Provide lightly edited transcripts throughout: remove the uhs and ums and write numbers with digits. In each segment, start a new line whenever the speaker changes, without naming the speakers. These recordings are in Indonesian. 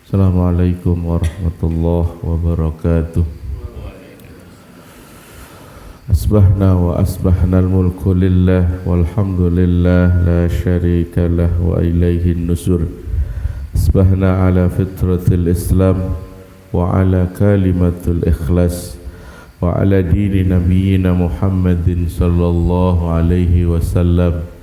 Assalamualaikum warahmatullahi wabarakatuh. Asbahna wa asbahna al-mulku lillah walhamdulillah la syarika lah wa ilaihin nusur. Asbahna ala fitratil Islam wa ala kalimatul ikhlas wa ala dini nabiyyina Muhammadin sallallahu alaihi wasallam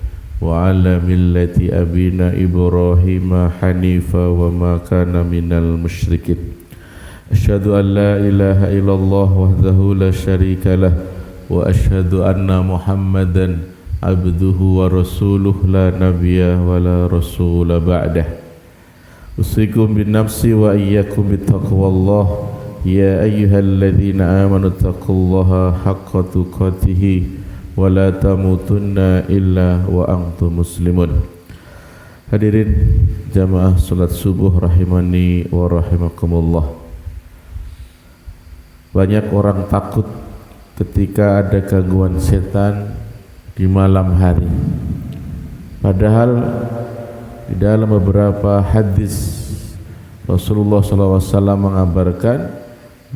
wa ala millati abina Ibrahim hanifa wa ma kana minal musyrikin. Asyhadu an la ilaha illallah wahdahu la syarika lah wa asyhadu anna Muhammadan abduhu wa rasuluh la nabiyya wa la rasula ba'dah. Usikum bin nafsi wa iyyakum bittaqwallah ya ayyuhalladzina amanu taqullaha haqqa tuqatih wa la tamutunna illa wa antum muslimun. Hadirin jamaah salat subuh rahimani wa rahimakumullah. Banyak orang takut ketika ada gangguan setan di malam hari. Padahal di dalam beberapa hadis Rasulullah SAW mengabarkan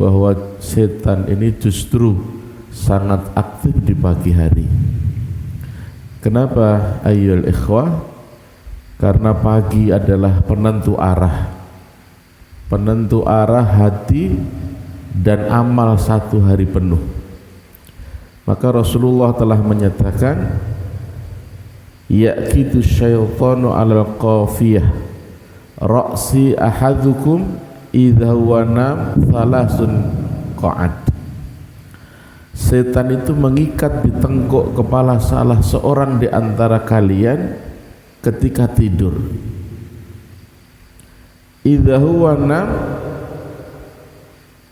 bahwa setan ini justru sangat aktif di pagi hari. Kenapa ayyul ikhwah? Karena pagi adalah penentu arah hati dan amal satu hari penuh. Maka Rasulullah telah menyatakan yaqitu syaitanu alal qafiyah ra'si ahadukum idza huwa nam thalathun qa'ad. Setan itu mengikat di tengkuk kepala salah seorang di antara kalian ketika tidur. Idza huwa nam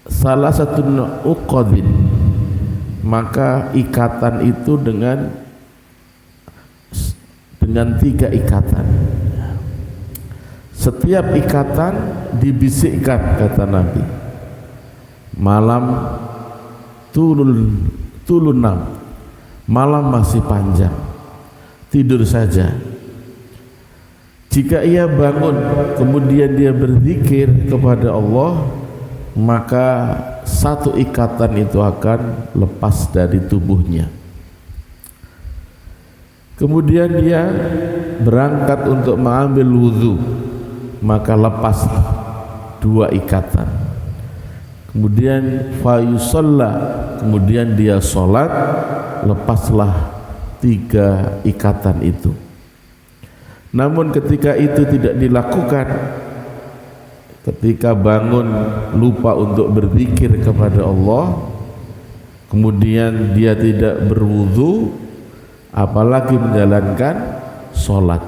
salah satu uqadin, maka ikatan itu dengan 3 ikatan. Setiap ikatan dibisikkan, kata Nabi, malam tulun nam, malam masih panjang, tidur saja. Jika ia bangun kemudian dia berzikir kepada Allah, maka satu ikatan itu akan lepas dari tubuhnya. Kemudian dia berangkat untuk mengambil wudhu, maka lepas 2 ikatan. Kemudian fayusalla, kemudian dia sholat, lepaslah 3 ikatan itu. Namun ketika itu tidak dilakukan, ketika bangun lupa untuk berzikir kepada Allah, kemudian dia tidak berwudu, apalagi menjalankan sholat,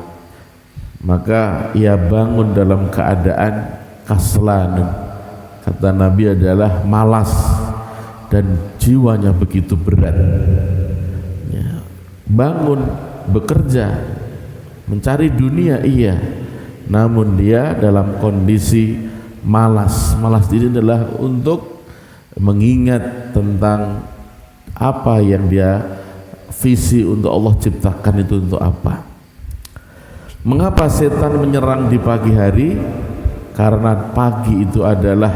maka ia bangun dalam keadaan kaslan. Kata Nabi adalah malas dan jiwanya begitu berat. Ya, bangun bekerja mencari dunia iya, namun dia dalam kondisi malas. Malas ini adalah untuk mengingat tentang apa yang dia visi untuk Allah ciptakan itu untuk apa. Mengapa setan menyerang di pagi hari? Karena pagi itu adalah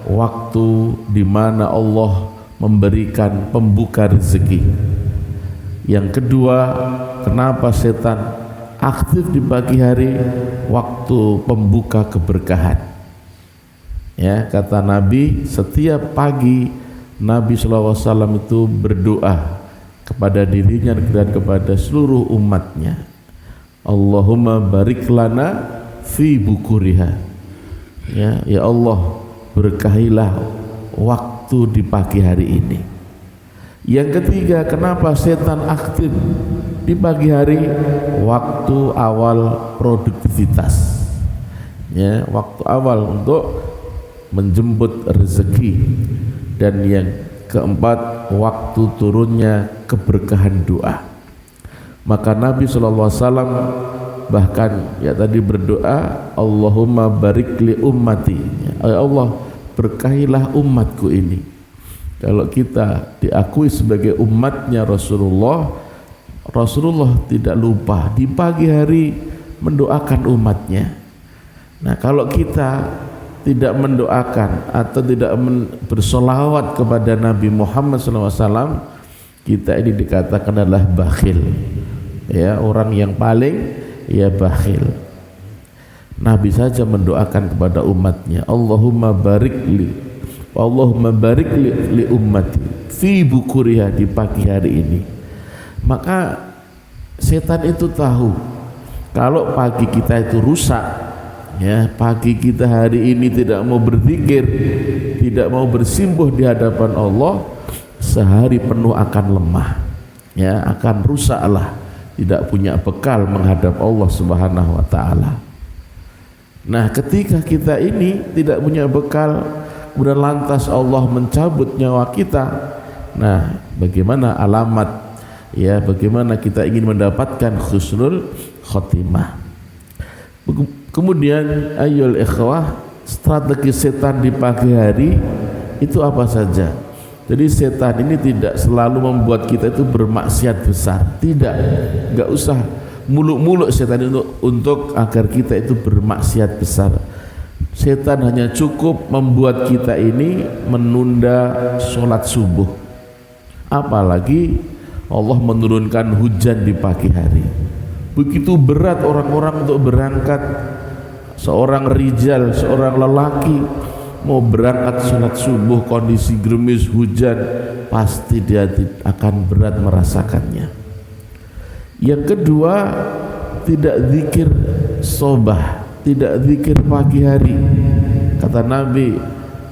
waktu di mana Allah memberikan pembuka rezeki. Yang kedua, kenapa setan aktif di pagi hari? Waktu pembuka keberkahan. Ya, kata Nabi, setiap pagi Nabi SAW itu berdoa kepada dirinya dan kepada seluruh umatnya, Allahumma barik lana fi bukuriha. Ya Allah, berkahilah waktu di pagi hari ini. Yang ketiga, kenapa setan aktif di pagi hari? Waktu awal produktivitas, ya, waktu awal untuk menjemput rezeki. Dan yang keempat, waktu turunnya keberkahan doa. Maka Nabi SAW bahkan ya tadi berdoa, Allahumma barik li ummati, ya Allah berkahilah umatku ini. Kalau kita diakui sebagai umatnya Rasulullah, Rasulullah tidak lupa di pagi hari mendoakan umatnya. Nah, kalau kita tidak mendoakan atau tidak bersolawat kepada Nabi Muhammad SAW, kita ini dikatakan adalah bakhil, ya, orang yang paling ya bakhil. Nabi saja mendoakan kepada umatnya, Allahumma barik li ummati fi bukuriha, di pagi hari ini. Maka setan itu tahu kalau pagi kita itu rusak, ya, pagi kita hari ini tidak mau berzikir, tidak mau bersimpuh di hadapan Allah, sehari penuh akan lemah, ya, akan rusaklah, tidak punya bekal menghadap Allah Subhanahu wa taala. Nah, ketika kita ini tidak punya bekal, kemudian lantas Allah mencabut nyawa kita, nah, bagaimana alamat, ya, bagaimana kita ingin mendapatkan husnul khotimah? Kemudian ayyul ikhwah, strategi setan di pagi hari itu apa saja? Jadi setan ini tidak selalu membuat kita itu bermaksiat besar, tidak, enggak usah muluk-muluk setan itu untuk agar kita itu bermaksiat besar. Setan hanya cukup membuat kita ini menunda sholat subuh, apalagi Allah menurunkan hujan di pagi hari. Begitu berat orang-orang untuk berangkat, seorang rijal, seorang lelaki mau berangkat sholat subuh, kondisi gerimis hujan, pasti dia akan berat merasakannya. Yang kedua, tidak zikir sobah, tidak zikir pagi hari. Kata Nabi,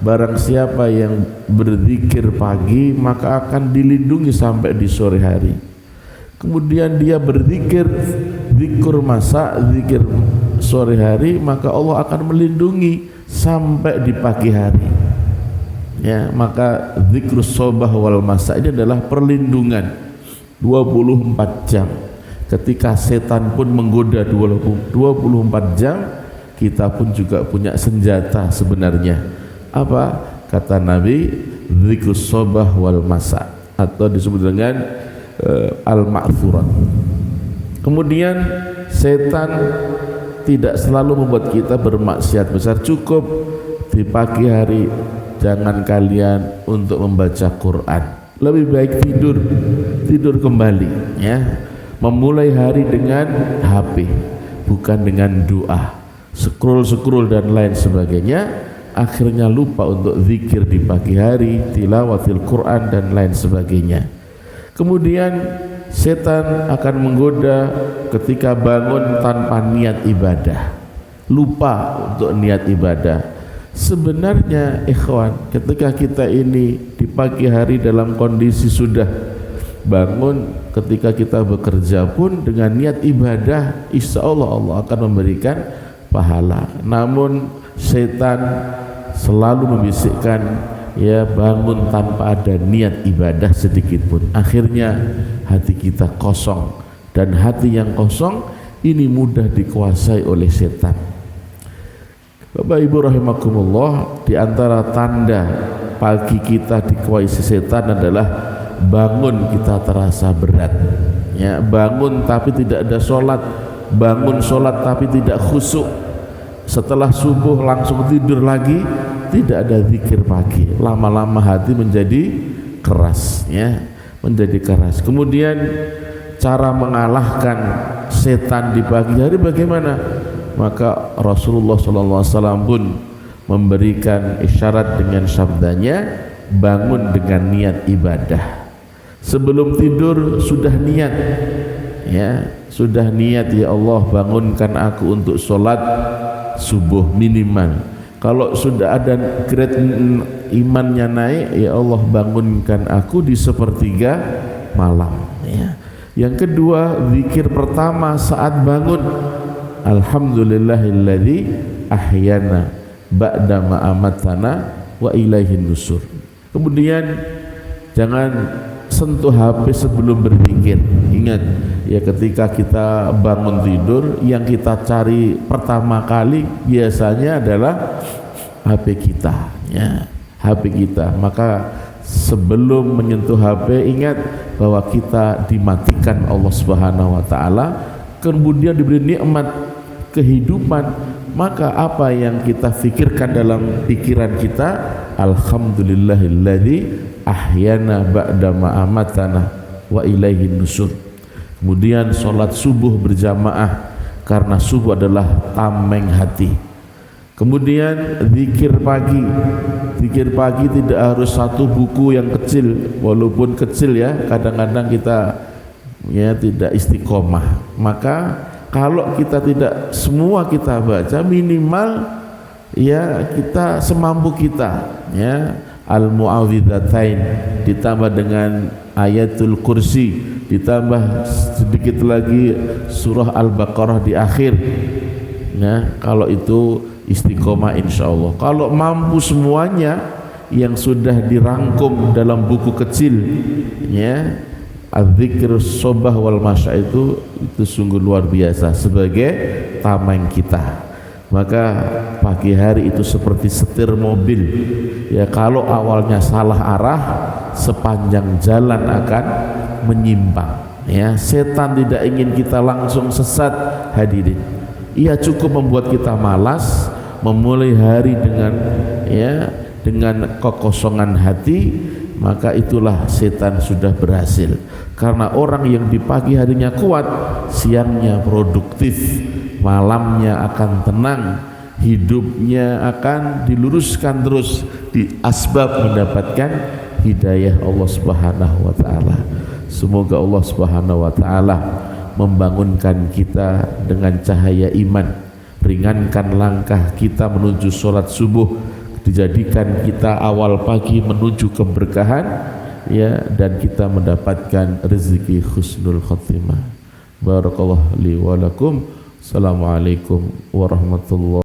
barang siapa yang berzikir pagi maka akan dilindungi sampai di sore hari. Kemudian dia berzikir zikir masa, zikir sore hari, maka Allah akan melindungi sampai di pagi hari. Ya, maka zikr sobah wal masa ini adalah perlindungan 24 jam. Ketika setan pun menggoda 24 jam, kita pun juga punya senjata sebenarnya. Apa? Kata Nabi, zikr sobah wal masa, atau disebut dengan al-ma'thurat. Kemudian setan tidak selalu membuat kita bermaksiat besar. Cukup di pagi hari jangan kalian untuk membaca Quran, lebih baik tidur kembali, ya. Memulai hari dengan HP, bukan dengan doa, scroll dan lain sebagainya. Akhirnya lupa untuk zikir di pagi hari, tilawatil Quran dan lain sebagainya. Kemudian setan akan menggoda ketika bangun tanpa niat ibadah, lupa untuk niat ibadah. Sebenarnya ikhwan, ketika kita ini di pagi hari dalam kondisi sudah bangun, ketika kita bekerja pun dengan niat ibadah, insya Allah Allah akan memberikan pahala. Namun setan selalu membisikkan, ya, bangun tanpa ada niat ibadah sedikit pun. Akhirnya hati kita kosong, dan hati yang kosong ini mudah dikuasai oleh setan. Bapak Ibu rahimakumullah, di antara tanda pagi kita dikuasai setan adalah bangun kita terasa berat, ya, bangun tapi tidak ada sholat, bangun sholat tapi tidak khusyuk, setelah subuh langsung tidur lagi, tidak ada zikir pagi, lama-lama hati menjadi keras, ya, menjadi keras. Kemudian cara mengalahkan setan di pagi hari bagaimana? Maka Rasulullah SAW pun memberikan isyarat dengan sabdanya, bangun dengan niat ibadah. Sebelum tidur sudah niat, ya, sudah niat, ya Allah bangunkan aku untuk sholat subuh minimal. Kalau sudah ada grade imannya naik, ya Allah bangunkan aku di sepertiga malam, ya. Yang kedua, zikir pertama saat bangun, alhamdulillahilladzi ahyana ba'da ma amatana wa ilaihin nusur. Kemudian jangan sentuh HP sebelum berzikir. Ingat, ya, ketika kita bangun tidur, yang kita cari pertama kali biasanya adalah HP kita, ya, HP kita. Maka sebelum menyentuh HP, ingat bahwa kita dimatikan Allah Subhanahu wa taala, kemudian diberi nikmat kehidupan, maka apa yang kita fikirkan dalam pikiran kita, alhamdulillahilladzi ahyana ba'da ma amatana wa ilaihin nusur. Kemudian sholat subuh berjamaah, karena subuh adalah tameng hati. Kemudian zikir pagi. Zikir pagi tidak harus satu buku yang kecil, walaupun kecil ya, kadang-kadang kita ya tidak istiqomah. Maka kalau kita tidak semua kita baca, minimal ya kita semampu kita ya. Al-Mu'awwidzatain ditambah dengan ayatul kursi, ditambah sedikit lagi surah Al-Baqarah di akhir ya. Kalau itu istiqomah insyaallah. Kalau mampu semuanya yang sudah dirangkum dalam buku kecil ya, az-zikr sobah wal masya, itu sungguh luar biasa sebagai tameng kita. Maka pagi hari itu seperti setir mobil ya, kalau awalnya salah arah, sepanjang jalan akan menyimpang ya. Setan tidak ingin kita langsung sesat, hadirin. Ia cukup membuat kita malas memulai hari dengan kekosongan hati, maka itulah setan sudah berhasil. Karena orang yang di pagi harinya kuat, siangnya produktif, malamnya akan tenang, hidupnya akan diluruskan terus di asbab mendapatkan hidayah Allah Subhanahu wa taala. Semoga Allah Subhanahu wa taala membangunkan kita dengan cahaya iman, ringankan langkah kita menuju sholat subuh, dijadikan kita awal pagi menuju keberkahan ya, dan kita mendapatkan rezeki husnul khatimah. Barakallahu li wa lakum. Assalamualaikum warahmatullahi